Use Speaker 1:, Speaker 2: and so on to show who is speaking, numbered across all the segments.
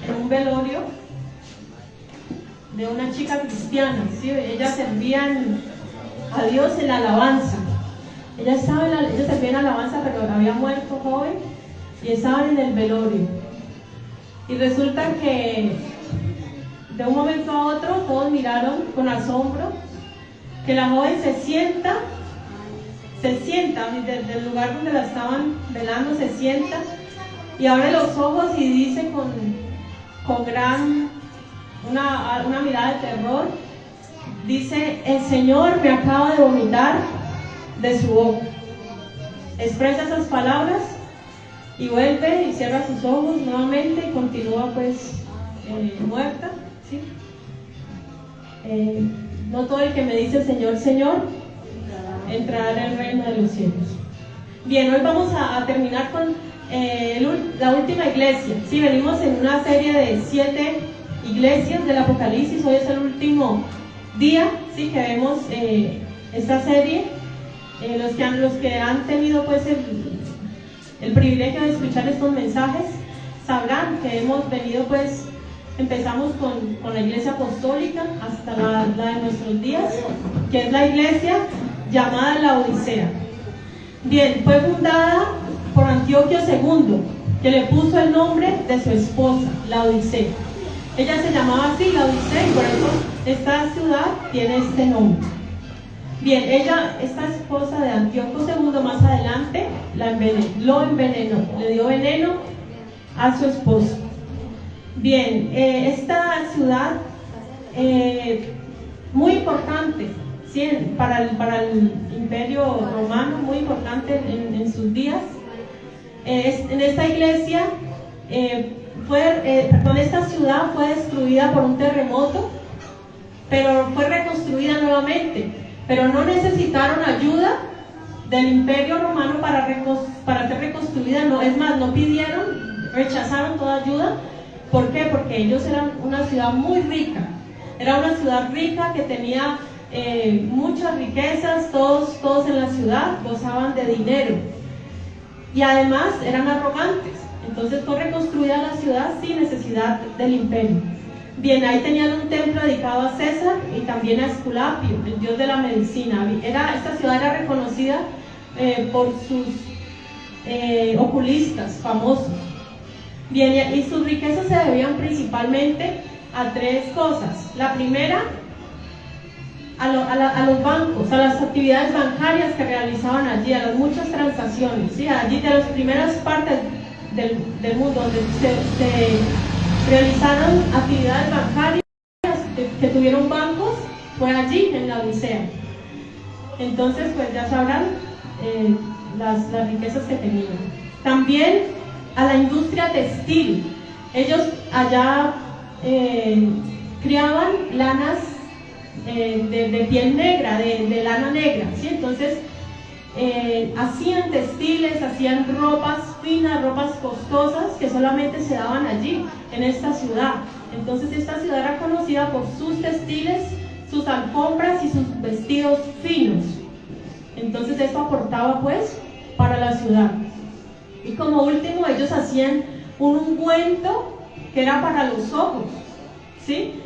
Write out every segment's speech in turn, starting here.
Speaker 1: en un velorio de una chica cristiana, ¿sí? Ellas servían a Dios en la alabanza. Ellas servían en alabanza, pero había muerto joven y estaban en el velorio. Y resulta que de un momento a otro todos miraron con asombro que la joven se sienta desde el lugar donde la estaban velando, se sienta y abre los ojos y dice con gran una mirada de terror, dice: el Señor me acaba de vomitar de su boca. Expresa esas palabras y vuelve y cierra sus ojos nuevamente y continúa pues muerta, ¿sí? No todo el que me dice Señor, Señor entrará en el reino de los cielos. Bien, hoy vamos a terminar con la última iglesia. Sí, venimos en una serie de 7 iglesias del Apocalipsis. Hoy es el último día, sí, que vemos esta serie. Los que han tenido pues el privilegio de escuchar estos mensajes sabrán que hemos venido pues, empezamos con la iglesia apostólica hasta la de nuestros días, que es la iglesia llamada Laodicea. Bien, fue fundada por Antioquio II, que le puso el nombre de su esposa, Laodicea. Ella se llamaba así, Laodicea, y por eso esta ciudad tiene este nombre. Bien, esta esposa de Antioquio II, más adelante lo envenenó, le dio veneno a su esposo. Bien, esta ciudad muy importante, ¿sí? para el imperio romano, muy importante en sus días. En esta iglesia, esta ciudad fue destruida por un terremoto, pero fue reconstruida nuevamente. Pero no necesitaron ayuda del imperio romano para ser reconstruida, no, es más, no pidieron, rechazaron toda ayuda. ¿Por qué? Porque ellos eran una ciudad muy rica, era una ciudad rica que tenía muchas riquezas, todos en la ciudad gozaban de dinero y además eran arrogantes. Entonces fue reconstruida la ciudad sin necesidad del imperio. Bien, ahí tenían un templo dedicado a César y también a Esculapio, el dios de la medicina. Esta ciudad era reconocida por sus oculistas famosos. Bien, y sus riquezas se debían principalmente a 3 cosas. La primera, a los bancos, a las actividades bancarias que realizaban allí, a las muchas transacciones, ¿sí? Allí de las primeras partes del mundo donde se realizaron actividades bancarias que tuvieron bancos, fue allí en la Odisea. Entonces pues ya sabrán las riquezas que tenían. También a la industria textil. Ellos allá criaban lanas de piel negra, de lana negra, ¿sí? Entonces hacían textiles, hacían ropas finas, ropas costosas que solamente se daban allí, en esta ciudad. Entonces esta ciudad era conocida por sus textiles, sus alfombras y sus vestidos finos. Entonces esto aportaba pues para la ciudad. Y como último, ellos hacían un ungüento que era para los ojos, ¿sí?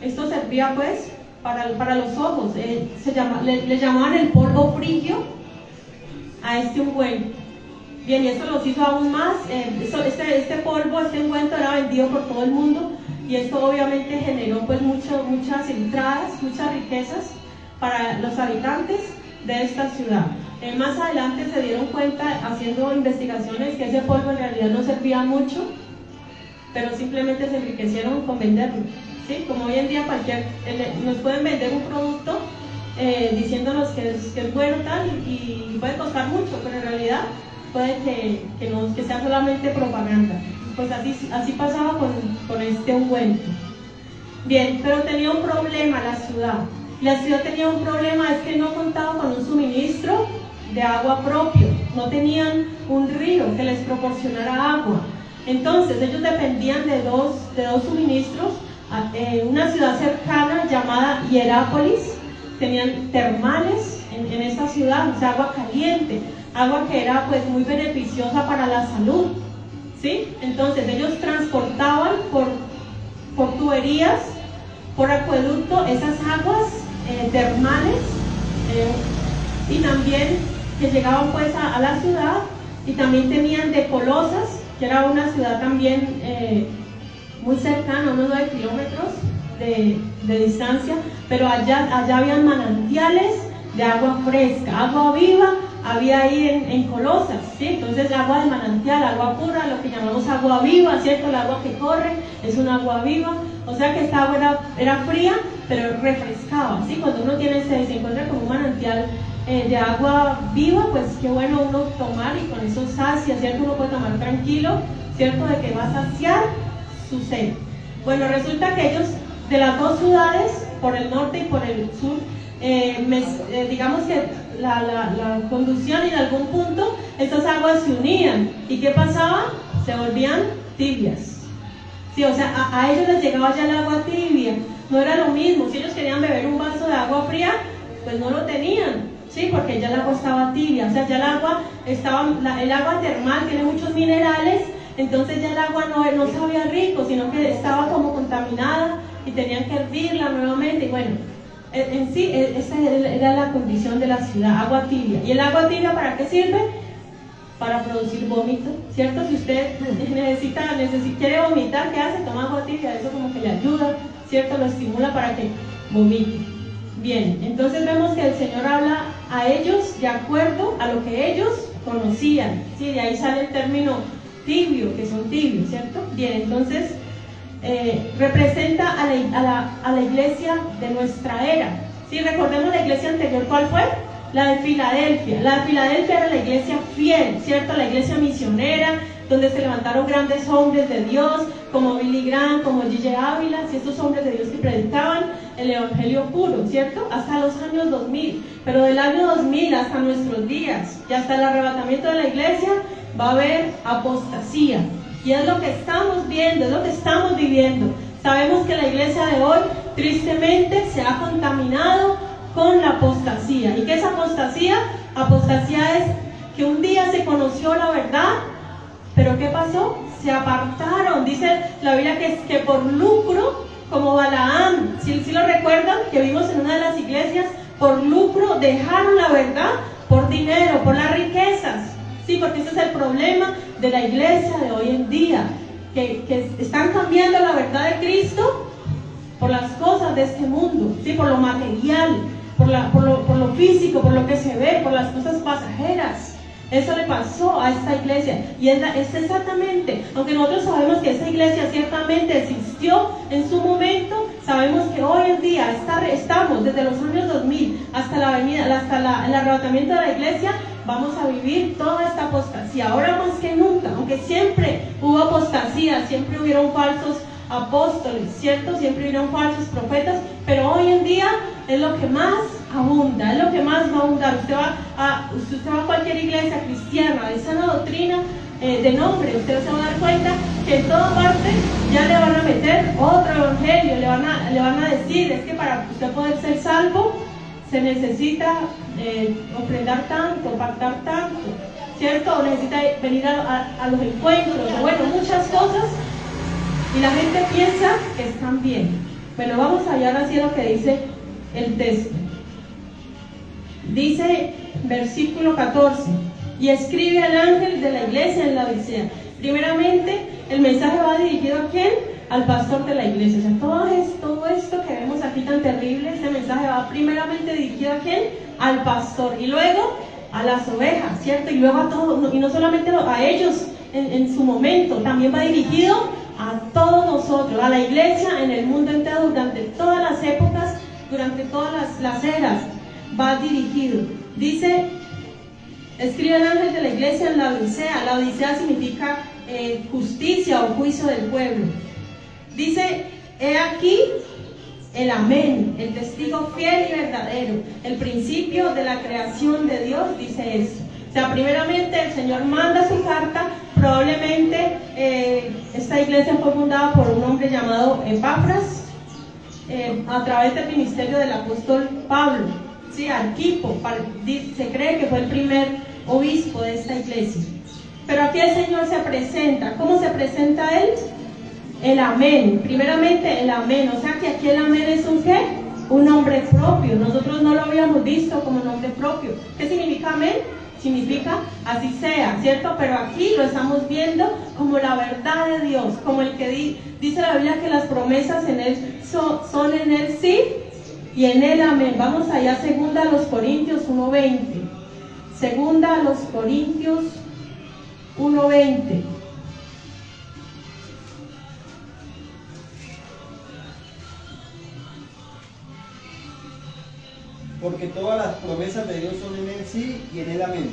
Speaker 1: Esto servía pues para los ojos. Le llamaban el polvo frigio a este ungüento. Bien, y esto los hizo aún más. Este polvo, este ungüento era vendido por todo el mundo y esto obviamente generó pues muchas entradas, muchas riquezas para los habitantes de esta ciudad. Más adelante se dieron cuenta, haciendo investigaciones, que ese polvo en realidad no servía mucho, pero simplemente se enriquecieron con venderlo, ¿sí? Como hoy en día nos pueden vender un producto diciéndonos que es bueno tal y puede costar mucho, pero en realidad puede que sea solamente propaganda. Pues así pasaba con este ungüento. Bien, pero tenía un problema la ciudad. La ciudad tenía un problema, es que no contaba con un suministro de agua propio, no tenían un río que les proporcionara agua. Entonces ellos dependían de dos suministros. Una ciudad cercana llamada Hierápolis, tenían termales en esta ciudad, o sea, agua caliente, agua que era pues muy beneficiosa para la salud, ¿sí? Entonces ellos transportaban por tuberías por acueducto, esas aguas termales, y también que llegaban pues a la ciudad, y también tenían de Colosas, que era una ciudad también muy cercana, unos 9 kilómetros de distancia, pero allá habían manantiales de agua fresca, agua viva, había ahí en Colosas, ¿sí? Entonces agua de manantial, agua pura, lo que llamamos agua viva, ¿cierto? El agua que corre es un agua viva, o sea que esta agua era fría, pero refrescaba, ¿sí? Cuando uno se encuentra con un manantial de agua viva, pues qué bueno uno tomar, y con eso sacia, ¿cierto? Uno puede tomar tranquilo, ¿cierto? De que va a saciar su sed. Bueno, resulta que ellos, de las dos ciudades, por el norte y por el sur, digamos que la conducción, y en algún punto estas aguas se unían, ¿y qué pasaba? Se volvían tibias, sí, o sea, a ellos les llegaba ya el agua tibia, no era lo mismo. Si ellos querían beber un vaso de agua fría, pues no lo tenían, sí, porque ya el agua estaba tibia, o sea, ya el agua el agua termal tiene muchos minerales, entonces ya el agua no sabía rico, sino que estaba como contaminada y tenían que hervirla nuevamente. Y bueno, en sí, esa era la condición de la ciudad, agua tibia. ¿Y el agua tibia para qué sirve? Para producir vómito, ¿cierto? Si usted quiere vomitar, ¿qué hace? Toma agua tibia, eso como que le ayuda, ¿cierto? Lo estimula para que vomite. Bien, entonces vemos que el Señor habla a ellos de acuerdo a lo que ellos conocían, ¿sí? De ahí sale el término tibio, que son tibios, ¿cierto? Bien, entonces representa a la iglesia de nuestra era. ¿Sí? Recordemos la iglesia anterior, ¿cuál fue? La de Filadelfia. La de Filadelfia era la iglesia fiel, ¿cierto? La iglesia misionera, donde se levantaron grandes hombres de Dios, como Billy Graham, como G.J. Ávila, y estos hombres de Dios que predicaban el evangelio puro, ¿cierto? Hasta los años 2000, pero del año 2000 hasta nuestros días, y hasta el arrebatamiento de la iglesia, va a haber apostasía. Y es lo que estamos viendo, es lo que estamos viviendo. Sabemos que la iglesia de hoy, tristemente, se ha contaminado con la apostasía. ¿Y qué es apostasía? Apostasía es que un día se conoció la verdad, pero ¿qué pasó? Se apartaron. Dice la Biblia que por lucro, como Balaam, si lo recuerdan, que vimos en una de las iglesias, por lucro dejaron la verdad por dinero, por las riquezas. Sí, porque ese es el problema de la iglesia de hoy en día, que están cambiando la verdad de Cristo por las cosas de este mundo, ¿sí? Por lo material, por lo físico, por lo que se ve, por las cosas pasajeras. Eso le pasó a esta iglesia, y es exactamente, aunque nosotros sabemos que esta iglesia ciertamente existió en su momento, sabemos que hoy en día estamos desde los años 2000 hasta la venida, hasta el arrebatamiento de la iglesia. Vamos a vivir toda esta apostasía, ahora más que nunca, aunque siempre hubo apostasía, siempre hubieron falsos apóstoles, ¿cierto? Siempre hubieron falsos profetas, pero hoy en día es lo que más abunda, es lo que más va a abundar. Usted va a cualquier iglesia cristiana de sana doctrina, de nombre, usted se va a dar cuenta que en toda parte ya le van a meter otro evangelio, le van a decir, es que para usted poder ser salvo, se necesita ofrendar tanto, pactar tanto, ¿cierto? O necesita venir a los encuentros, o bueno, muchas cosas, y la gente piensa que están bien. Bueno, vamos allá ahora sí a lo que dice el texto. Dice, versículo 14, y escribe al ángel de la iglesia en la Odisea. Primeramente, el mensaje va dirigido ¿a quién? Al pastor de la iglesia. O sea, todo esto que vemos aquí tan terrible, este mensaje va primeramente dirigido ¿a quién? Al pastor, y luego a las ovejas, ¿cierto? Y luego a todos, y no solamente a ellos en su momento, también va dirigido a todos nosotros, a la iglesia en el mundo entero, durante todas las épocas, durante todas las eras, va dirigido. Dice, escribe el ángel de la iglesia en la Odisea. La Odisea significa justicia o juicio del pueblo. Dice, he aquí el amén, el testigo fiel y verdadero, el principio de la creación de Dios, dice eso. O sea, primeramente el Señor manda su carta. Probablemente esta iglesia fue fundada por un hombre llamado Epafras, a través del ministerio del apóstol Pablo, ¿sí? Arquipo, se cree que fue el primer obispo de esta iglesia. Pero aquí el Señor se presenta. ¿Cómo se presenta Él? el amén. Primeramente el amén, o sea que aquí el amén es un ¿qué? Un nombre propio. Nosotros no lo habíamos visto como nombre propio. ¿Qué significa amén? Significa así sea, ¿cierto? Pero aquí lo estamos viendo como la verdad de Dios, como el que dice la Biblia que las promesas en él son en él sí y en él amén. Vamos allá a 2 Corintios 1:20. 2 Corintios 1:20.
Speaker 2: Porque todas las promesas de Dios son en él sí y en él amén,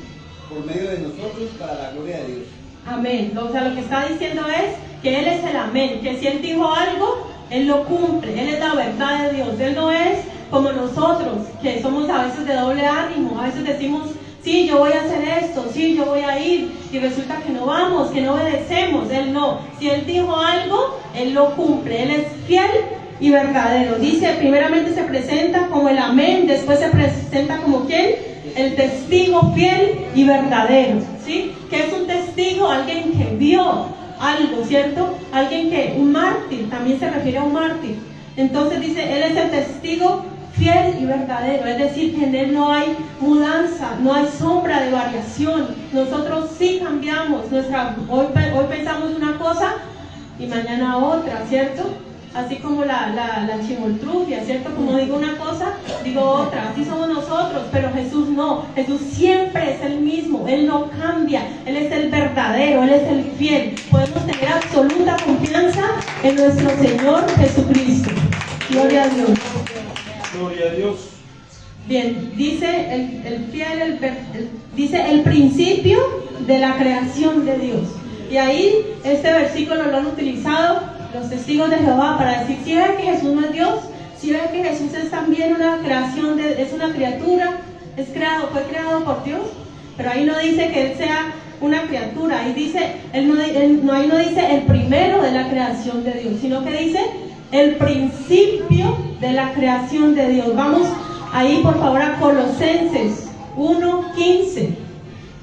Speaker 2: por medio de nosotros para la gloria de Dios.
Speaker 1: Amén. O sea, lo que está diciendo es que Él es el amén, que si Él dijo algo, Él lo cumple. Él es la verdad de Dios. Él no es como nosotros, que somos a veces de doble ánimo. A veces decimos, sí, yo voy a hacer esto, sí, yo voy a ir, y resulta que no vamos, que no obedecemos. Él no. Si Él dijo algo, Él lo cumple. Él es fiel y verdadero. Dice, primeramente se presenta como el amén, después se presenta como ¿quién? El testigo fiel y verdadero, ¿sí? ¿Qué es un testigo? Alguien que vio algo, ¿cierto? Alguien que, un mártir, también se refiere a un mártir. Entonces dice, Él es el testigo fiel y verdadero, es decir, que en Él no hay mudanza, no hay sombra de variación. Nosotros sí cambiamos, hoy pensamos una cosa y mañana otra, ¿cierto? Así como la chimoltrufia, ¿cierto? Como digo una cosa, digo otra. Así somos nosotros, pero Jesús no. Jesús siempre es el mismo. Él no cambia. Él es el verdadero, Él es el fiel. Podemos tener absoluta confianza en nuestro Señor Jesucristo. Gloria a Dios.
Speaker 2: Gloria a Dios.
Speaker 1: Bien, dice el fiel, dice el principio de la creación de Dios. Y ahí este versículo lo han utilizado los testigos de Jehová para decir, si ven que Jesús no es Dios, si ven que Jesús es también una creación, es una criatura, fue creado por Dios, pero ahí no dice que Él sea una criatura, ahí dice, ahí no dice el primero de la creación de Dios, sino que dice el principio de la creación de Dios. Vamos ahí por favor a Colosenses 1:15.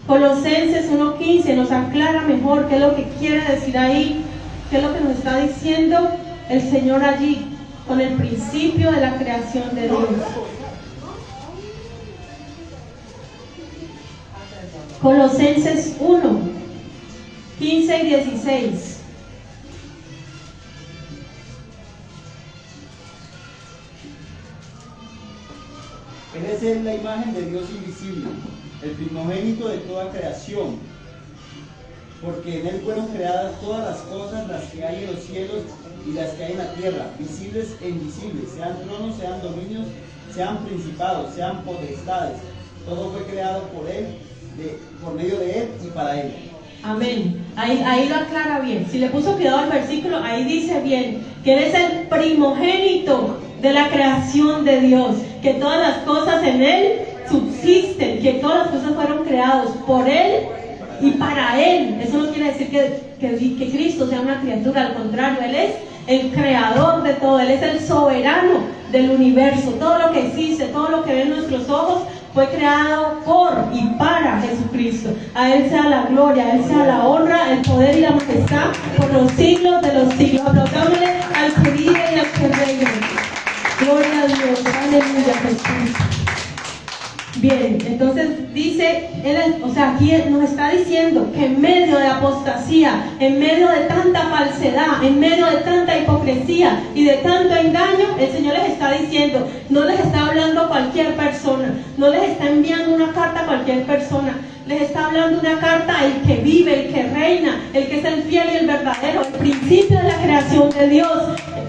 Speaker 1: Colosenses 1:15 nos aclara mejor qué es lo que quiere decir ahí. ¿Qué es lo que nos está diciendo el Señor allí con el principio de la creación de Dios? Colosenses 1:15 y 16.
Speaker 2: Él es la imagen de Dios invisible, el primogénito de toda creación. Porque en Él fueron creadas todas las cosas, las que hay en los cielos y las que hay en la tierra, visibles e invisibles, sean tronos, sean dominios, sean principados, sean potestades. Todo fue creado por Él, por medio de Él y para Él.
Speaker 1: Amén. Ahí lo aclara bien. Si le puso cuidado al versículo, ahí dice bien que Él es el primogénito de la creación de Dios, que todas las cosas en Él subsisten, que todas las cosas fueron creadas por Él y para Él. Eso no quiere decir que Cristo sea una criatura, al contrario, Él es el creador de todo, Él es el soberano del universo. Todo lo que existe, todo lo que ven nuestros ojos fue creado por y para Jesucristo. A Él sea la gloria, a Él sea la honra, el poder y la majestad por los siglos de los siglos. Aplaudámosle al que vive y al que reina. Gloria a Dios, aleluya, Jesús. Bien, entonces dice, aquí nos está diciendo que en medio de apostasía, en medio de tanta falsedad, en medio de tanta hipocresía y de tanto engaño, el Señor les está diciendo, no les está hablando a cualquier persona, no les está enviando una carta a cualquier persona, les está hablando una carta al que vive, el que reina, el que es el fiel y el verdadero, el principio de la creación de Dios.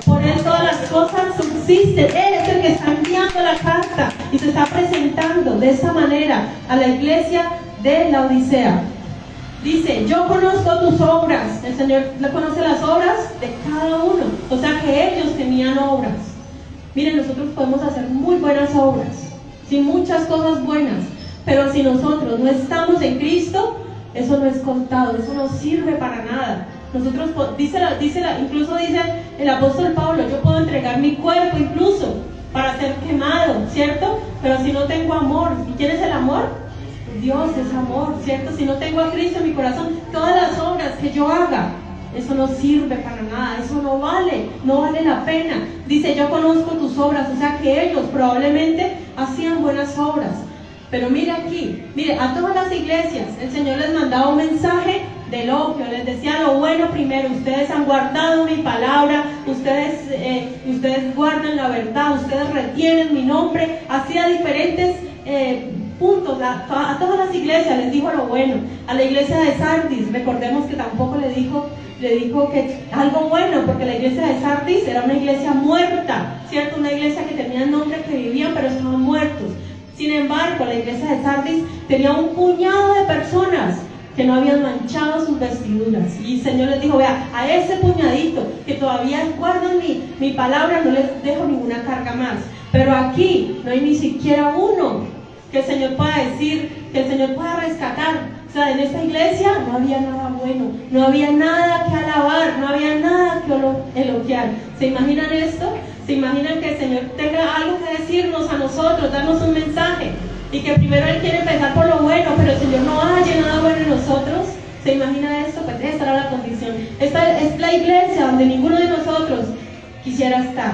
Speaker 1: Por Él todas las cosas subsisten. Él es el que está enviando la carta y se está presentando de esa manera a la iglesia de la Odisea. Dice, yo conozco tus obras. El Señor conoce las obras de cada uno. O sea que ellos tenían obras. Miren, nosotros podemos hacer muy buenas obras, sí, muchas cosas buenas, pero si nosotros no estamos en Cristo, eso no es contado, eso no sirve para nada. Nosotros, incluso dice el apóstol Pablo, yo puedo entregar mi cuerpo incluso para ser quemado, ¿cierto? Pero si no tengo amor, ¿y quién es el amor? Dios es amor, ¿cierto? Si no tengo a Cristo en mi corazón, todas las obras que yo haga eso no sirve para nada, eso no vale la pena. Dice, yo conozco tus obras, o sea que ellos probablemente hacían buenas obras. Pero mire aquí, mire, a todas las iglesias el Señor les mandaba un mensaje de elogio, les decía lo bueno primero: ustedes han guardado mi palabra, ustedes guardan la verdad, ustedes retienen mi nombre. Hacía diferentes puntos, a todas las iglesias les dijo lo bueno. A la iglesia de Sardis, recordemos que tampoco le dijo que algo bueno, porque la iglesia de Sardis era una iglesia muerta, ¿cierto? Una iglesia que tenía nombres que vivían pero estaban muertos. Sin embargo, la iglesia de Sardis tenía un puñado de personas que no habían manchado sus vestiduras. Y el Señor les dijo, vea, a ese puñadito que todavía guardan mi palabra, no les dejo ninguna carga más. Pero aquí no hay ni siquiera uno que el Señor pueda decir, que el Señor pueda rescatar. O sea, en esta iglesia no había nada bueno, no había nada que alabar, no había nada que elogiar. ¿Se imaginan esto? ¿Se imaginan que el Señor tenga algo que decirnos a nosotros, darnos un mensaje? Y que primero Él quiere empezar por lo bueno, pero el Señor no haya nada bueno en nosotros. ¿Se imagina esto? Pues esta era la condición. Esta es la iglesia donde ninguno de nosotros quisiera estar.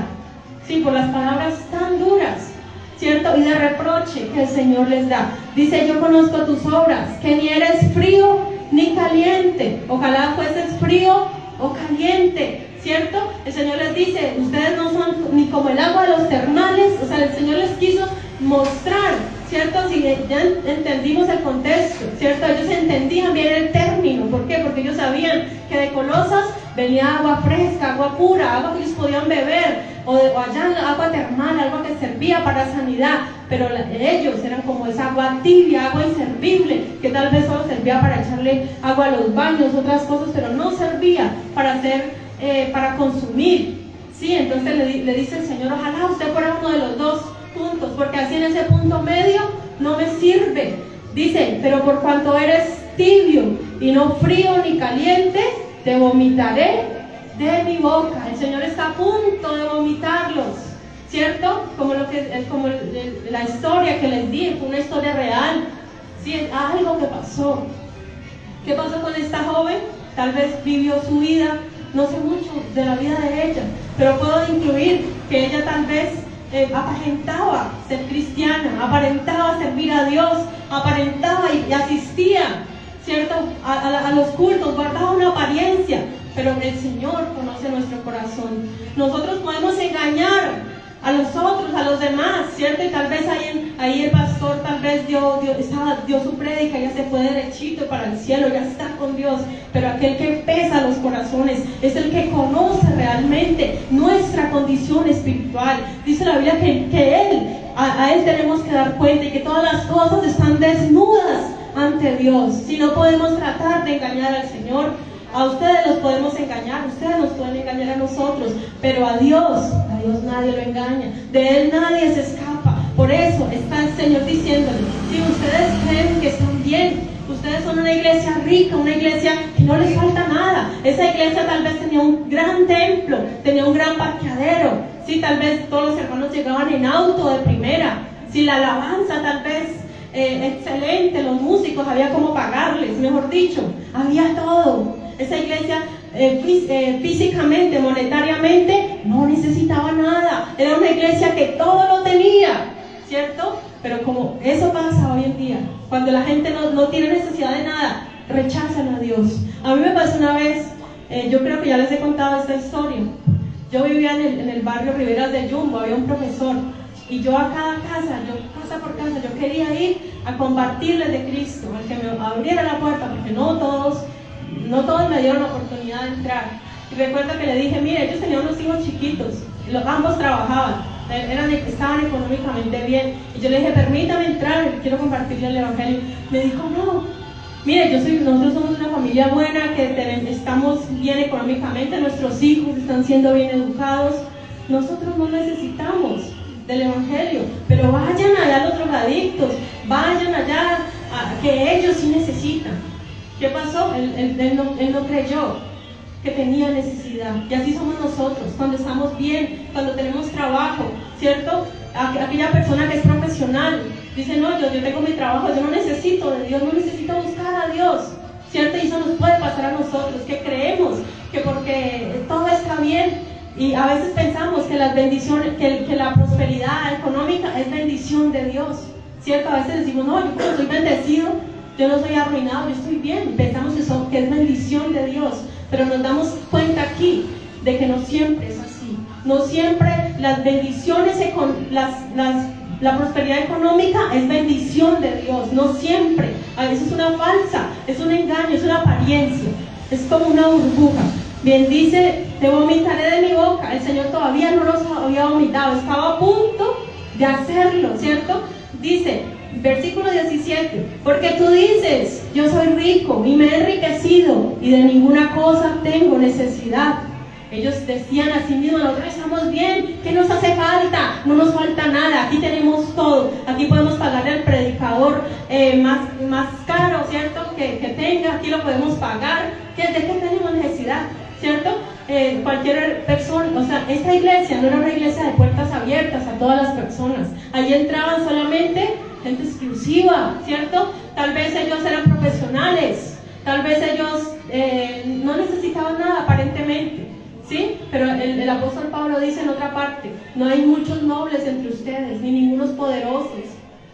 Speaker 1: Sí, por las palabras tan duras, ¿cierto? Y de reproche que el Señor les da. Dice, yo conozco tus obras, que ni eres frío ni caliente. Ojalá fueses frío o caliente, ¿cierto? El Señor les dice, ustedes no son ni como el agua de los termales. O sea, el Señor les quiso mostrar, ¿cierto? Si ya entendimos el contexto, ¿cierto? Ellos entendían bien el término. ¿Por qué? Porque ellos sabían que de Colosas venía agua fresca, agua pura, agua que ellos podían beber, o allá agua termal, agua que servía para sanidad. Pero ellos eran como esa agua tibia, agua inservible, que tal vez solo servía para echarle agua a los baños, otras cosas, pero no servía para consumir. Sí, entonces le dice el Señor, ojalá usted fuera uno de los dos puntos, porque así en ese punto medio no me sirve. Dice, pero por cuanto eres tibio y no frío ni caliente, te vomitaré de mi boca. El Señor está a punto de vomitarlos, ¿cierto? Como la historia que les di, fue una historia real. Sí, es algo que pasó. ¿Qué pasó con esta joven? Tal vez vivió su vida, no sé mucho de la vida de ella, pero puedo incluir que ella tal vez aparentaba ser cristiana, aparentaba servir a Dios, aparentaba y asistía, ¿cierto? A los cultos, guardaba una apariencia, pero el Señor conoce nuestro corazón. Nosotros podemos engañar a los otros, a los demás, ¿cierto? Y tal vez ahí el pastor tal vez dio su prédica, ya se fue derechito para el cielo, ya está con Dios. Pero aquel que pesa los corazones es el que conoce realmente nuestra condición espiritual. Dice la Biblia que a Él tenemos que dar cuenta y que todas las cosas están desnudas ante Dios. Si no podemos tratar de engañar al Señor, a ustedes los podemos engañar, ustedes nos pueden engañar a nosotros, pero a Dios nadie lo engaña, de Él nadie se escapa. Por eso está el Señor diciéndole, si ustedes creen que están bien, ustedes son una iglesia rica, una iglesia que no les falta nada. Esa iglesia tal vez tenía un gran templo, tenía un gran parqueadero, sí, tal vez todos los hermanos llegaban en auto de primera, sí, la alabanza tal vez excelente, los músicos, había cómo pagarles, mejor dicho, había todo. Esa iglesia físicamente, monetariamente, no necesitaba nada. Era una iglesia que todo lo tenía, ¿cierto? Pero como eso pasa hoy en día, cuando la gente no tiene necesidad de nada, rechazan a Dios. A mí me pasó una vez, yo creo que ya les he contado esta historia. Yo vivía en el barrio Riberas de Jumbo, había un profesor, y yo a cada casa, casa por casa, yo quería ir a compartirles de Cristo, al que me abriera la puerta, porque no todos me dieron la oportunidad de entrar. Y recuerdo que le dije, mire, ellos tenían unos hijos chiquitos, ambos trabajaban, estaban económicamente bien, y yo le dije, permítame entrar, quiero compartirle el evangelio. Me dijo, no, mire, nosotros somos una familia buena, que estamos bien económicamente, nuestros hijos están siendo bien educados, nosotros no necesitamos del evangelio, pero vayan allá los drogadictos, vayan allá, que ellos sí necesitan. ¿Qué pasó? Él no creyó que tenía necesidad. Y así somos nosotros, cuando estamos bien, cuando tenemos trabajo, ¿cierto? Aquella persona que es profesional dice, no, yo tengo mi trabajo, yo no necesito de Dios, no necesito buscar a Dios. ¿cierto? Y eso nos puede pasar a nosotros, que creemos que porque todo está bien, y a veces pensamos que las bendiciones, que la prosperidad económica es bendición de Dios, ¿cierto? A veces decimos, no, yo como soy bendecido, yo no soy arruinado, yo estoy bien, pensamos que es bendición de Dios, pero nos damos cuenta aquí de que no siempre es así, no siempre las bendiciones, la prosperidad económica es bendición de Dios, no siempre, a veces es una falsa, es un engaño, es una apariencia, es como una burbuja. Bien dice, te vomitaré de mi boca. El Señor todavía no los había vomitado, estaba a punto de hacerlo, ¿cierto? Dice, versículo 17, porque tú dices, yo soy rico y me he enriquecido y de ninguna cosa tengo necesidad. Ellos decían a sí mismos, nosotros estamos bien, ¿qué nos hace falta? No nos falta nada, aquí tenemos todo, aquí podemos pagarle al predicador más caro, ¿cierto? Que tenga, aquí lo podemos pagar, ¿de qué tenemos necesidad? ¿Cierto? Cualquier persona, o sea, esta iglesia no era una iglesia de puertas abiertas a todas las personas, allí entraban solamente gente exclusiva, ¿cierto? Tal vez ellos eran profesionales, tal vez ellos no necesitaban nada aparentemente, ¿sí? Pero el apóstol Pablo dice en otra parte, no hay muchos nobles entre ustedes, ni ningunos poderosos,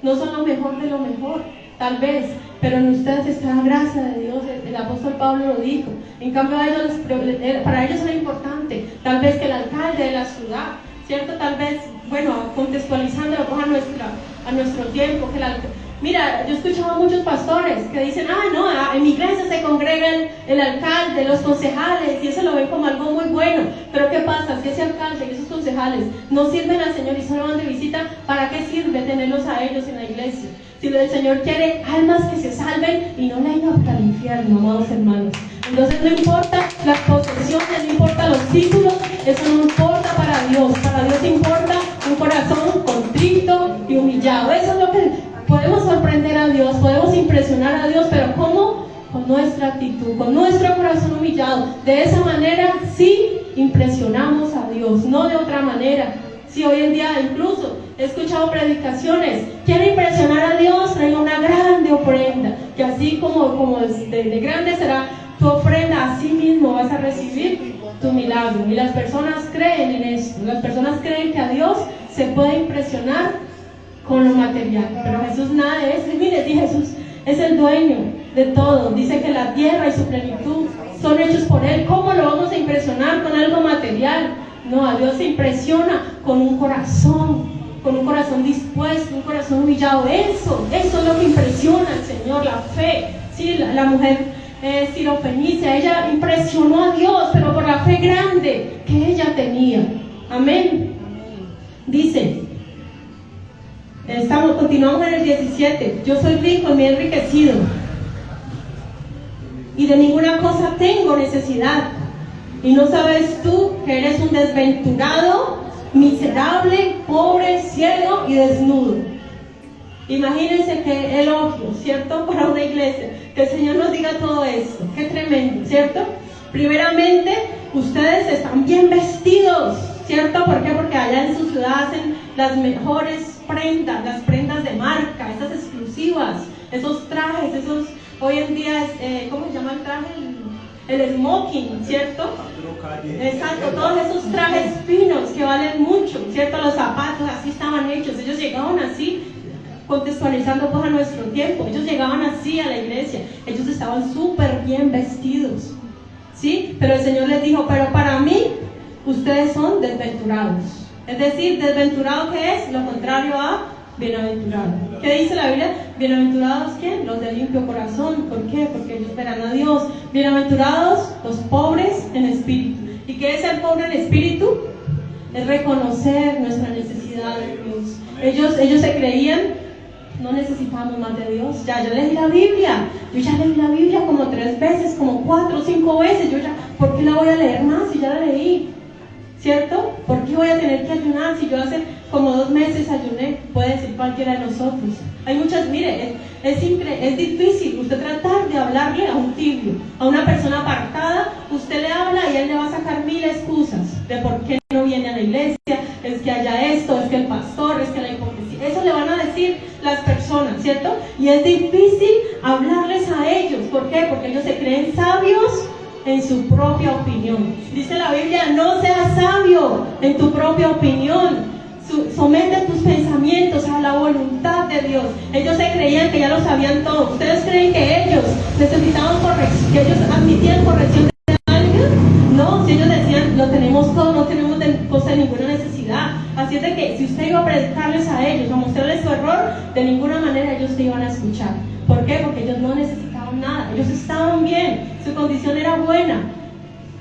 Speaker 1: no son lo mejor de lo mejor, tal vez, pero en ustedes está la gracia de Dios. El apóstol Pablo lo dijo. En cambio para ellos era importante, tal vez que el alcalde de la ciudad, ¿cierto? Tal vez, bueno, contextualizándolo a nuestro tiempo, mira, yo he escuchado a muchos pastores que dicen, no, en mi iglesia se congrega el alcalde, los concejales, y eso lo ven como algo muy bueno. Pero ¿qué pasa? Si ese alcalde y esos concejales no sirven al Señor y solo van de visita, ¿para qué sirve tenerlos a ellos en la iglesia? Si el Señor quiere almas que se salven y no le vayan para el infierno, amados hermanos. Entonces no importa las posesiones, no importa los títulos, eso no importa para Dios. Para Dios importa un corazón contrito y humillado. Eso es lo que podemos sorprender a Dios, podemos impresionar a Dios, pero ¿cómo? Con nuestra actitud, con nuestro corazón humillado. De esa manera sí impresionamos a Dios, no de otra manera. Si hoy en día incluso he escuchado predicaciones, quiero impresionar a Dios, traiga una grande ofrenda, que así como de grande será tu ofrenda, así mismo vas a recibir tu milagro. Y las personas creen en esto, las personas creen que a Dios se puede impresionar con lo material, pero Jesús nada de eso. Y mire, si Jesús es el dueño de todo, dice que la tierra y su plenitud son hechos por Él, ¿cómo lo vamos a impresionar con algo material? No, a Dios se impresiona con un corazón dispuesto, un corazón humillado. Eso es lo que impresiona al Señor, la fe. Sí, la mujer Sirofenicia, ella impresionó a Dios, pero por la fe grande que ella tenía. Amén. Dice, continuamos en el 17, yo soy rico y me he enriquecido y de ninguna cosa tengo necesidad. Y no sabes tú que eres un desventurado, miserable, pobre, ciego y desnudo. Imagínense qué elogio, ¿cierto? Para una iglesia, que el Señor nos diga todo esto. Qué tremendo, ¿cierto? Primeramente, ustedes están bien vestidos, ¿cierto? ¿Por qué? Porque allá en su ciudad hacen las mejores prendas, las prendas de marca, esas exclusivas, esos trajes, hoy en día, ¿cómo se llama el traje? El smoking, ¿cierto? Exacto, todos esos trajes finos que valen mucho, ¿cierto? Los zapatos así estaban hechos, ellos llegaban así, contextualizando pues a nuestro tiempo, ellos llegaban así a la iglesia, ellos estaban súper bien vestidos, ¿sí? Pero el Señor les dijo, pero para mí, ustedes son desventurados. Es decir, desventurado, ¿qué es? Lo contrario a bienaventurado. ¿Qué dice la Biblia? Bienaventurados, ¿quién? Los de limpio corazón. ¿Por qué? Porque ellos verán a Dios. Bienaventurados los pobres en espíritu. ¿Y qué es ser pobre en espíritu? Es reconocer nuestra necesidad de Dios. Ellos se creían, no necesitamos más de Dios. Ya leí la Biblia. Yo ya leí la Biblia como 3 veces, como 4 o 5 veces. ¿Por qué la voy a leer más si ya la leí? ¿Cierto? ¿Por qué voy a tener que ayunar si yo hace como 2 meses ayuné? Puede decir cualquiera de nosotros. Hay muchas, mire, es difícil usted tratar de hablarle a un tibio, a una persona apartada. Usted le habla y él le va a sacar 1000 excusas de por qué no viene a la iglesia, es que haya esto, es que el pastor, es que la hipocresía. Eso le van a decir las personas, ¿cierto? Y es difícil hablarles a ellos. ¿Por qué? qué? Porque ellos se creen sabios en su propia opinión. Dice la Biblia, no seas sabio en tu propia opinión. Somete tus pensamientos a la voluntad de Dios. Ellos se creían que ya lo sabían todo. ¿Ustedes creen que ellos necesitaban corrección, que ellos admitían corrección de alguien? No, si ellos decían, lo tenemos todo, no tenemos ninguna necesidad. Así es de que si usted iba a predicarles a ellos, a mostrarles su error, de ninguna manera ellos te iban a escuchar. ¿Por qué? Porque ellos no necesitaban nada. Ellos estaban bien, su condición era buena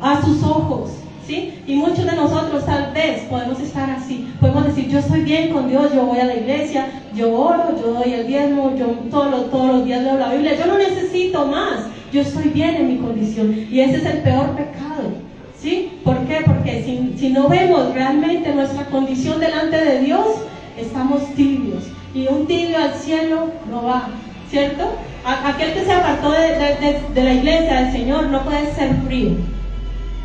Speaker 1: a sus ojos. ¿Sí? Y muchos de nosotros tal vez podemos estar así, podemos decir, yo estoy bien con Dios, yo voy a la iglesia, yo oro, yo doy el diezmo, yo todos los días leo la Biblia, yo no necesito más, yo estoy bien en mi condición. Y ese es el peor pecado, ¿sí? ¿Por qué? Porque si no vemos realmente nuestra condición delante de Dios, estamos tibios, y un tibio al cielo no va, ¿cierto? Aquel que se apartó de la iglesia del Señor no puede ser frío.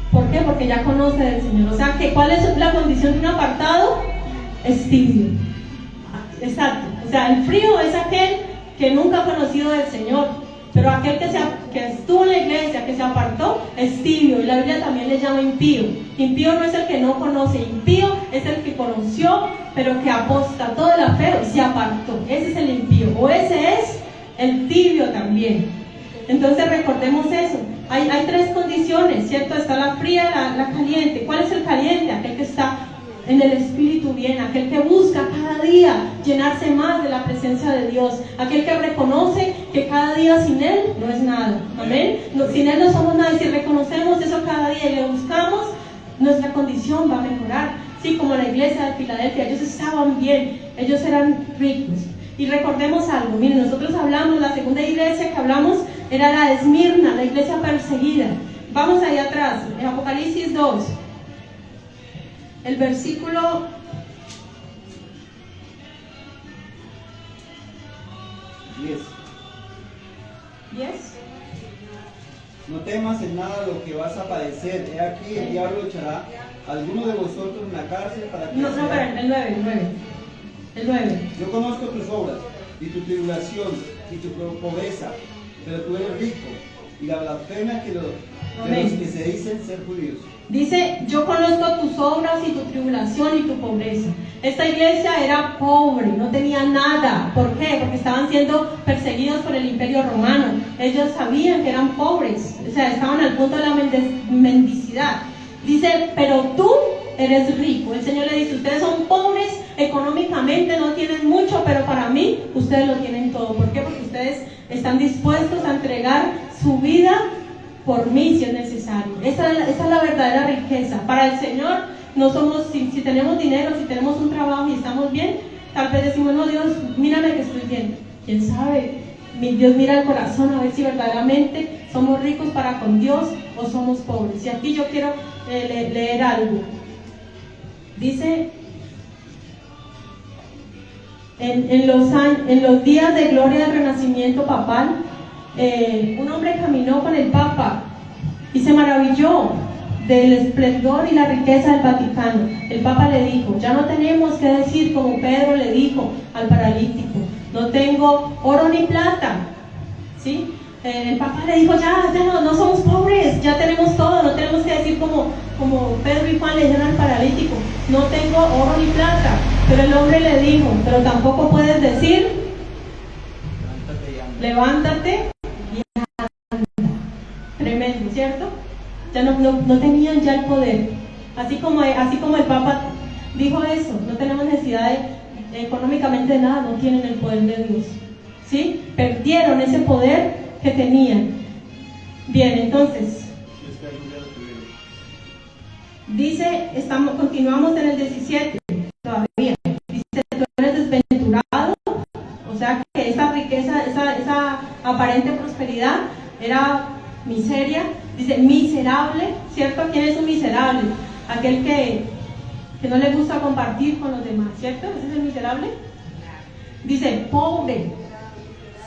Speaker 1: ¿Por qué? Porque ya conoce del Señor. O sea, ¿cuál es la condición de un apartado? Es tibio. Exacto. O sea, el frío es aquel que nunca ha conocido del Señor. Pero aquel que estuvo en la iglesia, que se apartó, es tibio. Y la Biblia también le llama impío. Impío no es el que no conoce. Impío es el que conoció, pero que apostató de la fe y se apartó. Ese es el impío. O ese es el tibio también. Entonces recordemos eso. Hay tres condiciones, ¿cierto? Está la fría, la caliente. ¿Cuál es el caliente? Aquel que está en el espíritu bien, aquel que busca cada día llenarse más de la presencia de Dios, aquel que reconoce que cada día sin Él no es nada. Amén. Sin Él no somos nada, y si reconocemos eso cada día y le buscamos, nuestra condición va a mejorar. Sí, como la iglesia de Filadelfia, ellos estaban bien, ellos eran ricos. Y recordemos algo, miren, nosotros hablamos, la segunda iglesia que hablamos era la de Esmirna, la iglesia perseguida. Vamos ahí atrás, en Apocalipsis 2, el versículo 10.
Speaker 2: No temas en nada lo que vas a padecer. He aquí el diablo echará a alguno de vosotros en la cárcel para que...
Speaker 1: No, esperen, el 9.
Speaker 2: Yo conozco tus obras y tu tribulación y tu pobreza, pero tú eres rico, y la blasfemia de los que se dicen ser judíos.
Speaker 1: Dice, yo conozco tus obras y tu tribulación y tu pobreza. Esta iglesia era pobre, no tenía nada. ¿Por qué? Porque estaban siendo perseguidos por el imperio romano. Ellos sabían que eran pobres, o sea, estaban al punto de la mendicidad. Dice, pero tú eres rico. El Señor le dice, ustedes son pobres económicamente, no tienen mucho, pero para mí ustedes lo tienen todo. ¿Por qué? Porque ustedes están dispuestos a entregar su vida por mí si es necesario. Esa es la verdadera riqueza. Para el Señor no somos, si tenemos dinero, si tenemos un trabajo y estamos bien, tal vez decimos, no, Dios, mírame que estoy bien. ¿Quién sabe? Dios mira el corazón a ver si verdaderamente somos ricos para con Dios o somos pobres. Y aquí yo quiero leer algo. Dice, en los días de gloria del renacimiento papal, un hombre caminó con el Papa y se maravilló del esplendor y la riqueza del Vaticano. El Papa le dijo, ya no tenemos que decir como Pedro le dijo al paralítico, no tengo oro ni plata, ¿sí? El Papa le dijo, ya no somos pobres, ya tenemos todo, no tenemos que decir como Pedro y Juan le dijeron al paralítico, no tengo oro ni plata. Pero el hombre le dijo, pero tampoco puedes decir, levántate y anda. Tremendo, ¿cierto? Ya no tenían ya el poder. Así como el Papa dijo eso, no tenemos necesidad económicamente de nada, no tienen el poder de Dios. ¿Sí? Perdieron ese poder que tenían. Bien, entonces dice, continuamos en el 17 todavía. Dice, tú eres desventurado, o sea que esa riqueza, esa aparente prosperidad era miseria. Dice, miserable, ¿cierto? ¿Quién es un miserable? Aquel que no le gusta compartir con los demás, ¿cierto? ¿Ese es el miserable? Dice, pobre,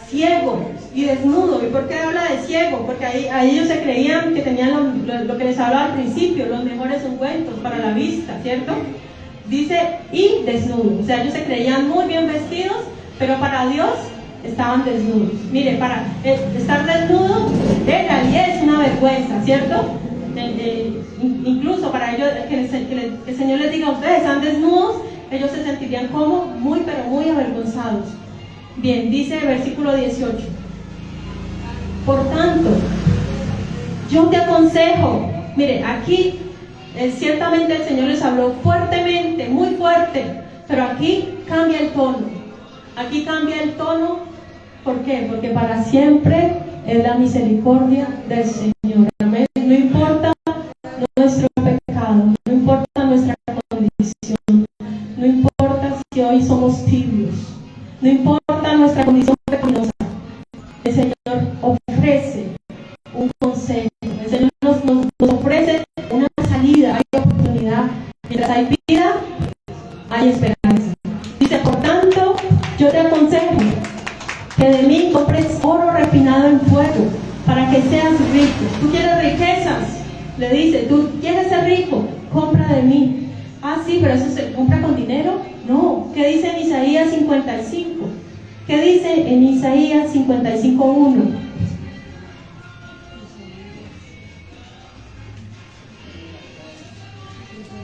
Speaker 1: ciego y desnudo. ¿Y por qué habla de ciego? Porque ahí ellos se creían que tenían lo que les hablaba al principio, los mejores ungüentos para la vista, ¿cierto? Dice, y desnudo. O sea, ellos se creían muy bien vestidos, pero para Dios estaban desnudos. Mire, para estar desnudo era y es una vergüenza, ¿cierto? Incluso para ellos, que el Señor les diga: ustedes están desnudos, ellos se sentirían como muy, pero muy avergonzados. Bien, dice el versículo 18: por tanto, yo te aconsejo. Mire, aquí ciertamente el Señor les habló fuertemente, muy fuerte, pero aquí cambia el tono. Aquí cambia el tono. ¿Por qué? Porque para siempre es la misericordia del Señor. Amén. No importa nuestro pecado, no importa nuestra condición, no importa si hoy somos tibios, no importa nuestra condición pecaminosa. El Señor ofrece un consejo, el Señor nos ofrece una salida, hay oportunidad. Mientras hay vida, hay esperanza. Dice: por tanto, yo te aconsejo que de mí compres oro refinado en fuego, para que seas rico. ¿Tú quieres riquezas? Le dice: ¿tú quieres ser rico? Compra de mí. Ah, sí, pero ¿eso se compra con dinero? No. ¿Qué dice en Isaías 55? ¿Qué dice en Isaías 55:1?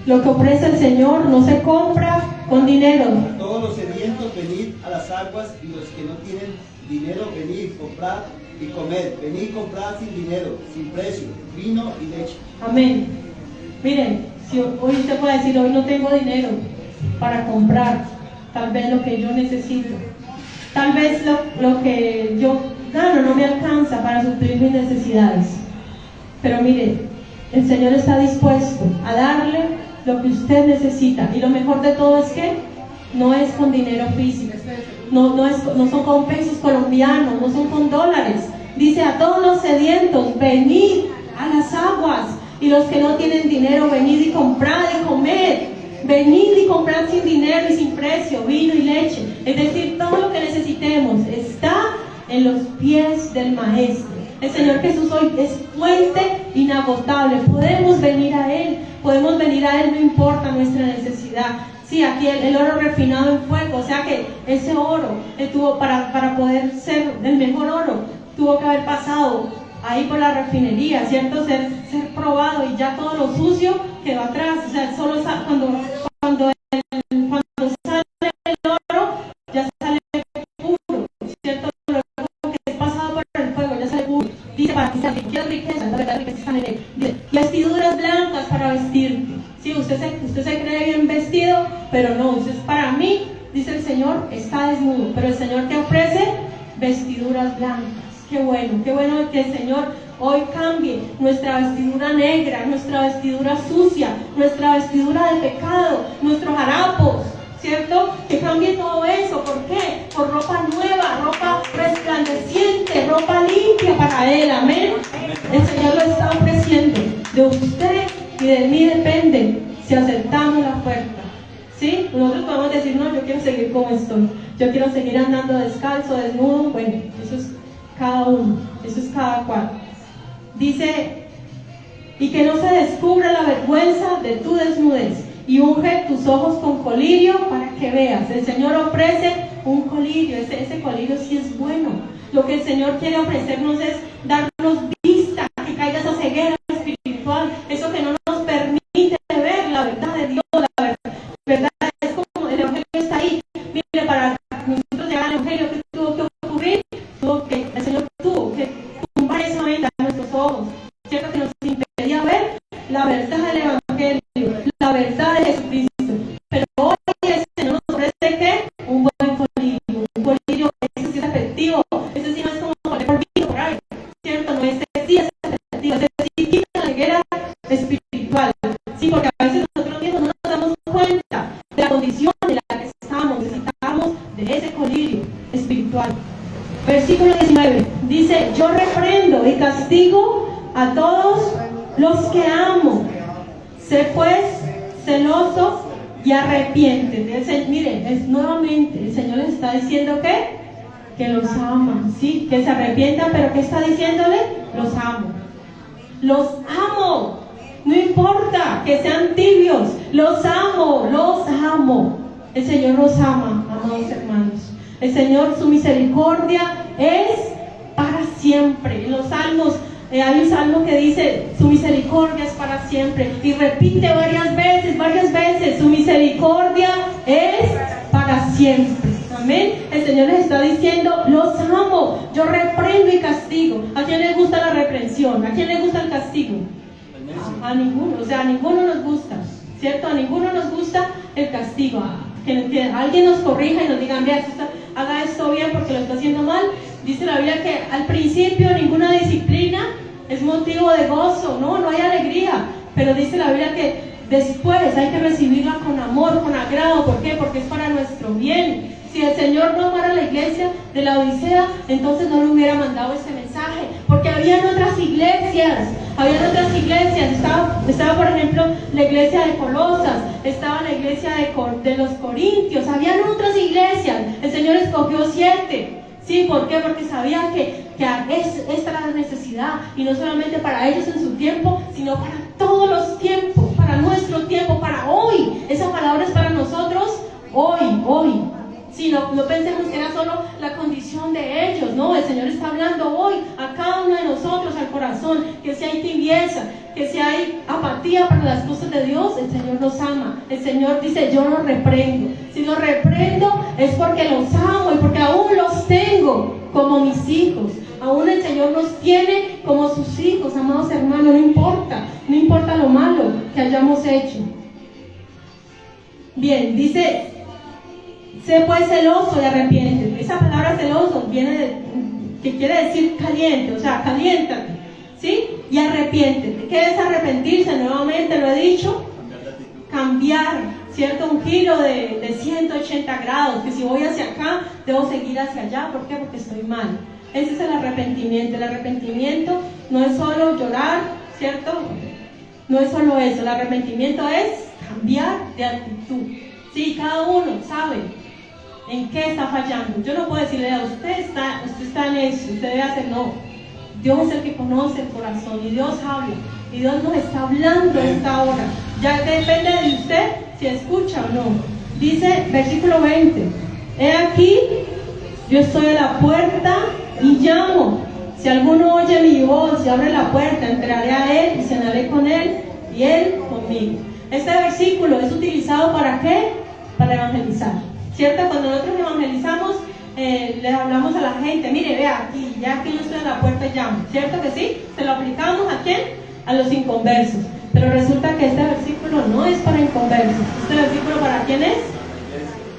Speaker 1: Lo que ofrece el Señor no se compra con dinero.
Speaker 2: Todos los sedientos, venid a las aguas, y los que no tienen dinero, venid, comprad y comed. Venid, comprad sin dinero, sin precio, vino y leche.
Speaker 1: Amén. Miren, si hoy usted puede decir: hoy no tengo dinero para comprar tal vez lo que yo necesito, tal vez lo que yo gano no me alcanza para suplir mis necesidades. Pero mire, el Señor está dispuesto a darle lo que usted necesita, y lo mejor de todo es que no es con dinero físico, no son con pesos colombianos, no son con dólares. Dice: a todos los sedientos, venid a las aguas, y los que no tienen dinero, venid y comprad y comed. Venid y comprad sin dinero y sin precio, vino y leche. Es decir, todo lo que necesitemos está en los pies del Maestro. El Señor Jesús hoy es fuente inagotable. Podemos venir a Él, no importa nuestra necesidad. Sí, aquí el oro refinado en fuego, o sea que ese oro tuvo para poder ser el mejor oro, tuvo que haber pasado ahí por la refinería, ¿cierto? Ser probado, y ya todo lo sucio quedó atrás. O sea, solo cuando sale el oro, ya sale puro, ¿cierto? Luego que es pasado por el fuego, ya sale puro. Dice: para que sean riquezas, la verdad, riquezas están en él. Dice: vestiduras blancas para vestirte. Sí, usted se cree bien vestido, pero no, eso es para mí. Dice el Señor: está desnudo, pero el Señor te ofrece vestiduras blancas. Qué bueno que el Señor hoy cambie nuestra vestidura negra, nuestra vestidura sucia, nuestra vestidura de pecado, nuestros harapos, ¿cierto? Que cambie todo eso. ¿Por qué? Por ropa nueva, ropa resplandeciente, ropa limpia para Él. Amén. El Señor lo está ofreciendo. De usted y de mí depende si aceptamos la oferta. ¿Sí? Nosotros podemos decir: no, yo quiero seguir como estoy, yo quiero seguir andando descalzo, desnudo. Bueno, eso es cada uno, eso es cada cual. Dice: y que no se descubra la vergüenza de tu desnudez, y unge tus ojos con colirio para que veas. El Señor ofrece un colirio. Ese colirio sí es bueno. Lo que el Señor quiere ofrecernos es darnos vista, que caiga esa ceguera espiritual, eso que no nos permite ver la verdad de Dios. La verdad es como el Evangelio está ahí. Mire, para nosotros llegar al Evangelio, ¿qué tuvo que ocurrir? El Señor tuvo que tumbar esa venda en nuestros ojos, ¿cierto? Que nos impedía ver la verdad del Evangelio, la verdad de Jesucristo. Pero hoy el Señor nos ofrece ¿qué? Un buen colirio, ese sí es efectivo, ese sí no es como poner polvito por ahí, ¿cierto? No, ese sí es efectivo, ese sí quita la ceguera espiritual. Sí, porque a veces nosotros mismos no nos damos cuenta de la condición en la que estamos. Necesitamos de ese colirio espiritual. Versículo 19 dice: yo reprendo y castigo a todos los que amo. Sé pues celoso y arrepiéntete. Mire, nuevamente el Señor les está diciendo que los ama, ¿sí? Que se arrepientan, pero ¿qué está diciéndole? Los amo. Los amo. No importa que sean tibios, los amo, los amo. El Señor los ama, amados hermanos. El Señor, su misericordia es para siempre. En los salmos, hay un salmo que dice, su misericordia es para siempre. Y repite varias veces, su misericordia es para siempre. Amén. El Señor les está diciendo, los amo, yo reprendo y castigo. ¿A quién le gusta la reprensión? ¿A quién le gusta el castigo? A ninguno, o sea, a ninguno nos gusta, ¿cierto? A ninguno nos gusta el castigo. Que alguien nos corrija y nos diga, vea, haga esto bien porque lo está haciendo mal. Dice la Biblia que al principio ninguna disciplina es motivo de gozo, no hay alegría. Pero dice la Biblia que después hay que recibirla con amor, con agrado. ¿Por qué? Porque es para nuestro bien. Si el Señor no amara a la iglesia de la Odisea, entonces no le hubiera mandado este mensaje. Porque habían otras iglesias. Estaba por ejemplo la iglesia de Colosas, estaba la iglesia de los Corintios, habían otras iglesias. El Señor escogió 7. ¿Sí? ¿Por qué? Porque sabía que esta era la necesidad, y no solamente para ellos en su tiempo, sino para todos los tiempos, para nuestro tiempo, para hoy. Esa palabra es para nosotros hoy. Sí, no pensemos que era solo la condición de ellos, no, el Señor está hablando hoy a cada uno de nosotros, al corazón, que si hay tibieza, que si hay apatía para las cosas de Dios, el Señor nos ama. El Señor dice, yo los reprendo. Si los reprendo es porque los amo y porque aún los tengo como mis hijos. Aún el Señor nos tiene como sus hijos, amados hermanos, no importa lo malo que hayamos hecho. Bien, dice, sé pues celoso y arrepiéntete. Esa palabra celoso que quiere decir caliente, o sea, caliéntate, ¿sí? Y arrepiéntete. ¿Qué es arrepentirse? Nuevamente lo he dicho, cambiar, ¿cierto? Un giro de 180 grados, que si voy hacia acá, debo seguir hacia allá. ¿Por qué? Porque estoy mal. Ese es el arrepentimiento. El arrepentimiento no es solo llorar, ¿cierto? No es solo eso. El arrepentimiento es cambiar de actitud. Sí, cada uno sabe en qué está fallando. Yo no puedo decirle a usted está en eso, usted debe hacer, no. Dios es el que conoce el corazón, y Dios habla, y Dios nos está hablando a esta hora. Ya depende de usted si escucha o no. Dice, versículo 20, he aquí, yo estoy a la puerta y llamo. Si alguno oye mi voz y abre la puerta, entraré a él y cenaré con él y él conmigo. Este versículo es utilizado ¿para qué? Para evangelizar, ¿cierto? Cuando nosotros evangelizamos, le hablamos a la gente, mire, vea, aquí, ya que yo estoy en la puerta llamo, ¿cierto que sí? Se lo aplicamos ¿a quién? A los inconversos. Pero resulta que este versículo no es para inconversos. ¿Este versículo para quién es?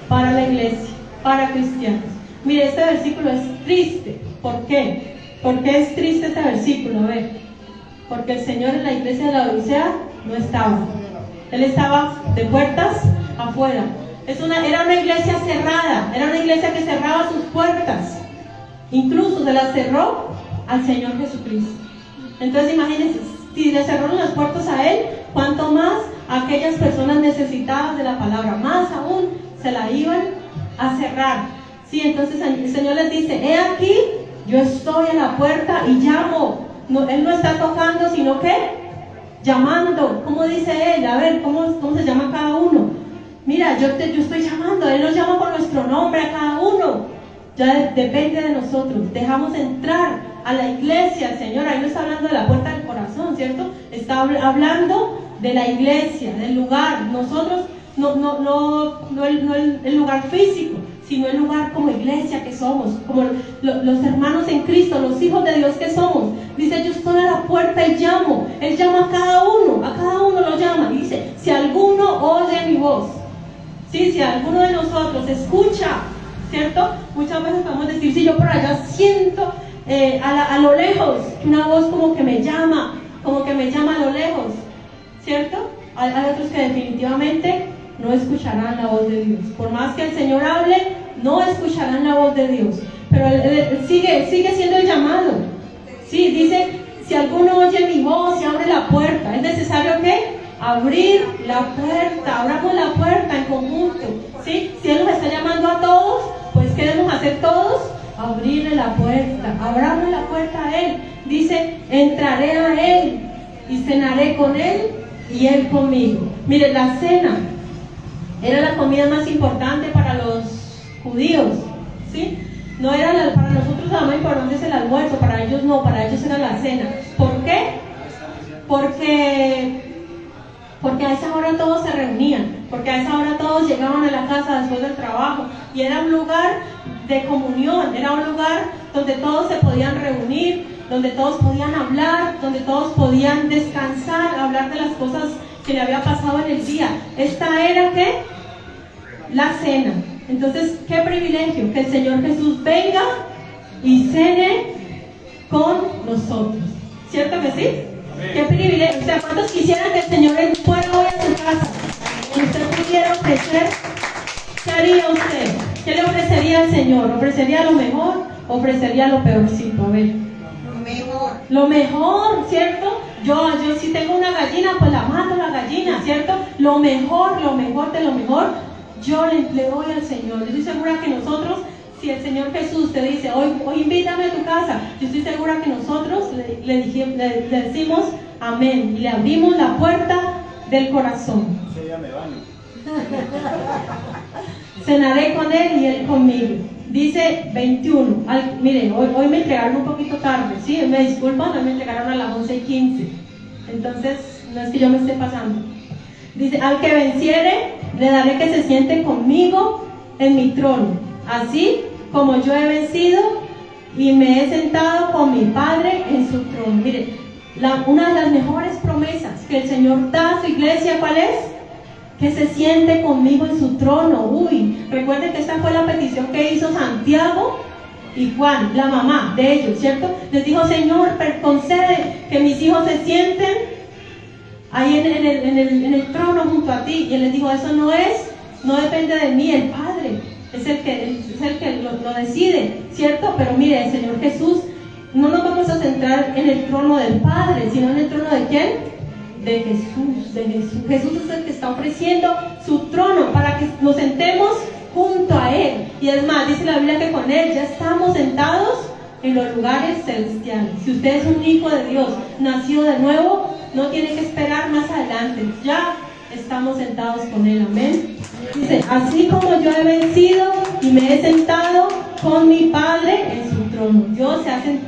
Speaker 1: Para la iglesia, para cristianos. Mire, este versículo es triste. ¿Por qué? ¿Por qué es triste este versículo? A ver, porque el Señor en la iglesia de la Odisea no estaba. Él estaba de puertas afuera. Era una iglesia cerrada, era una iglesia que cerraba sus puertas. Incluso se las cerró al Señor Jesucristo. Entonces imagínense, si le cerraron las puertas a Él, cuánto más a aquellas personas necesitadas de la palabra, más aún se la iban a cerrar. Sí, entonces el Señor les dice, he aquí, yo estoy a la puerta y llamo. No, Él no está tocando, sino que llamando. ¿Cómo dice Él? A ver, ¿cómo se llama cada uno? Mira, yo estoy llamando. Él nos llama por nuestro nombre a cada uno. Ya depende de nosotros. Dejamos entrar a la iglesia al Señor. Ahí no está hablando de la puerta del corazón, ¿cierto? Está hablando de la iglesia, del lugar. Nosotros, no el lugar físico, sino el lugar como iglesia que somos, como los hermanos en Cristo, los hijos de Dios que somos. Dice, yo estoy a la puerta y llamo. Él llama a cada uno lo llama. Y dice, si alguno oye mi voz, sí, si alguno de nosotros escucha, ¿cierto? Muchas veces podemos decir, si yo por allá siento a lo lejos, una voz como que me llama a lo lejos, ¿cierto? Hay otros que definitivamente no escucharán la voz de Dios. Por más que el Señor hable, no escucharán la voz de Dios. Pero él sigue siendo el llamado. Sí, dice, si alguno oye mi voz y abre la puerta, ¿es necesario qué? Abrir la puerta, abramos la puerta en conjunto, ¿sí? Si Él nos está llamando a todos, pues ¿qué debemos hacer todos? Abrirle la puerta, abramos la puerta a Él. Dice, entraré a Él y cenaré con Él y Él conmigo. Mire, la cena era la comida más importante para los judíos, ¿sí? No era para nosotros lo más importante es el almuerzo, para ellos no, para ellos era la cena. ¿Por qué? Porque a esa hora todos se reunían, porque a esa hora todos llegaban a la casa después del trabajo, y era un lugar de comunión, era un lugar donde todos se podían reunir, donde todos podían hablar, donde todos podían descansar, hablar de las cosas que le había pasado en el día. Esta era, ¿qué? La cena. Entonces, qué privilegio que el Señor Jesús venga y cene con nosotros. ¿Cierto que sí? Amén. Qué privilegio. O sea, ¿cuántos quisieran que el Señor fuera hoy a su casa y usted pudiera ofrecer? ¿Qué haría usted? ¿Qué le ofrecería al Señor? ¿Ofrecería lo mejor o ofrecería lo peorcito? A ver.
Speaker 3: Lo mejor.
Speaker 1: Lo mejor, ¿cierto? Yo si tengo una gallina, pues la mato la gallina, ¿cierto? Lo mejor de lo mejor, yo le doy al Señor. Yo estoy segura que nosotros, si el Señor Jesús te dice, hoy invítame a tu casa, yo estoy segura que nosotros le decimos amén y le abrimos la puerta del corazón.
Speaker 2: Ese día me baño.
Speaker 1: Cenaré con él y él conmigo. Dice 21. Miren, hoy me entregaron un poquito tarde, ¿sí? Me disculpan, hoy me entregaron a las 11:15. Entonces, no es que yo me esté pasando. Dice, al que venciere, le daré que se siente conmigo en mi trono, así como yo he vencido y me he sentado con mi Padre en su trono. Mire, una de las mejores promesas que el Señor da a su iglesia, ¿cuál es? Que se siente conmigo en su trono. Recuerden que esta fue la petición que hizo Santiago y Juan, la mamá de ellos, ¿cierto? Les dijo, Señor, concede que mis hijos se sienten ahí en el trono junto a ti. Y él les dijo, eso no depende de mí, el Padre es el que lo decide, ¿cierto? Pero mire, el Señor Jesús, no nos vamos a centrar en el trono del Padre, sino en el trono de ¿quién? De Jesús. Jesús es el que está ofreciendo su trono para que nos sentemos junto a Él. Y es más, dice la Biblia que con Él ya estamos sentados en los lugares celestiales. Si usted es un hijo de Dios, nacido de nuevo, no tiene que esperar más adelante, ya estamos sentados con Él, amén. Dice, así como yo he vencido y me he sentado con mi Padre en su trono. Dios,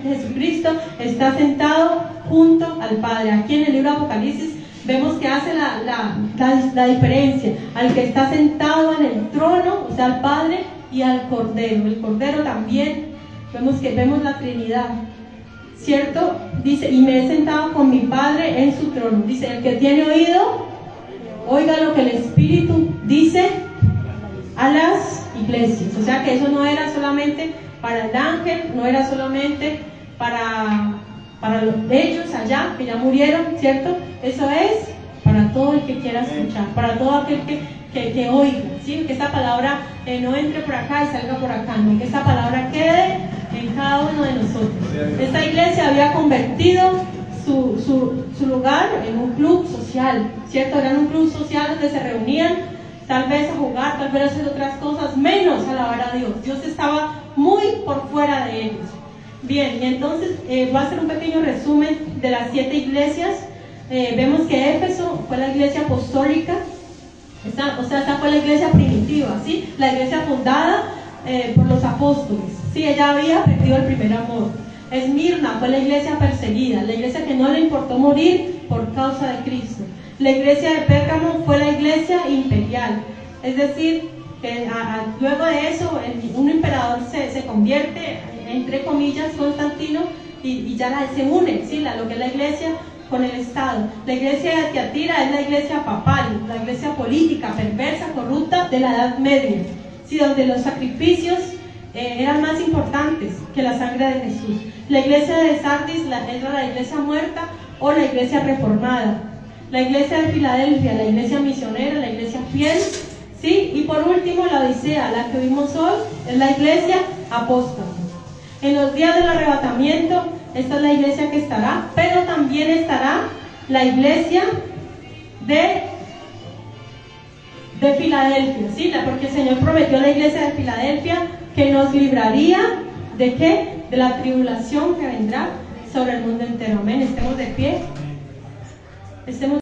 Speaker 1: Jesucristo, está sentado junto al Padre. Aquí en el libro de Apocalipsis vemos que hace la diferencia al que está sentado en el trono, o sea, al Padre, y al Cordero. El Cordero también, vemos la Trinidad, ¿cierto? Dice, y me he sentado con mi Padre en su trono. Dice, el que tiene oído, oiga lo que el Espíritu dice a las iglesias. O sea que eso no era solamente para el ángel, no era solamente para ellos allá, que ya murieron, ¿cierto? Eso es para todo el que quiera escuchar, para todo aquel que oiga, ¿sí? Que esta palabra no entre por acá y salga por acá, no, que esta palabra quede en cada uno de nosotros. Esta iglesia había convertido su lugar en un club social, ¿cierto? Era un club social donde se reunían, tal vez a jugar, tal vez a hacer otras cosas, menos a alabar a Dios. Dios estaba muy por fuera de ellos. Bien, y entonces voy a hacer un pequeño resumen de las 7 iglesias. Vemos que Éfeso fue la iglesia apostólica, esta fue la iglesia primitiva, ¿sí? La iglesia fundada por los apóstoles, ¿sí? Ella había perdido el primer amor. Esmirna fue la iglesia perseguida, la iglesia que no le importó morir por causa de Cristo. La iglesia de Pérgamo fue la iglesia imperial, es decir, que luego de eso un emperador se convierte, entre comillas, Constantino, y ya se une, ¿sí? Lo que es la iglesia con el Estado. La iglesia de Tiatira es la iglesia papal, la iglesia política, perversa, corrupta de la Edad Media, ¿sí? Donde los sacrificios eran más importantes que la sangre de Jesús. La iglesia de Sardis era la iglesia muerta o la iglesia reformada. La iglesia de Filadelfia, la iglesia misionera, la iglesia fiel, ¿sí? Y por último, la Odisea, la que vimos hoy, es la iglesia apóstata. En los días del arrebatamiento, esta es la iglesia que estará, pero también estará la iglesia de Filadelfia, ¿sí? Porque el Señor prometió a la iglesia de Filadelfia que nos libraría ¿de qué? De la tribulación que vendrá sobre el mundo entero. Amén. Estemos de pie. Estemos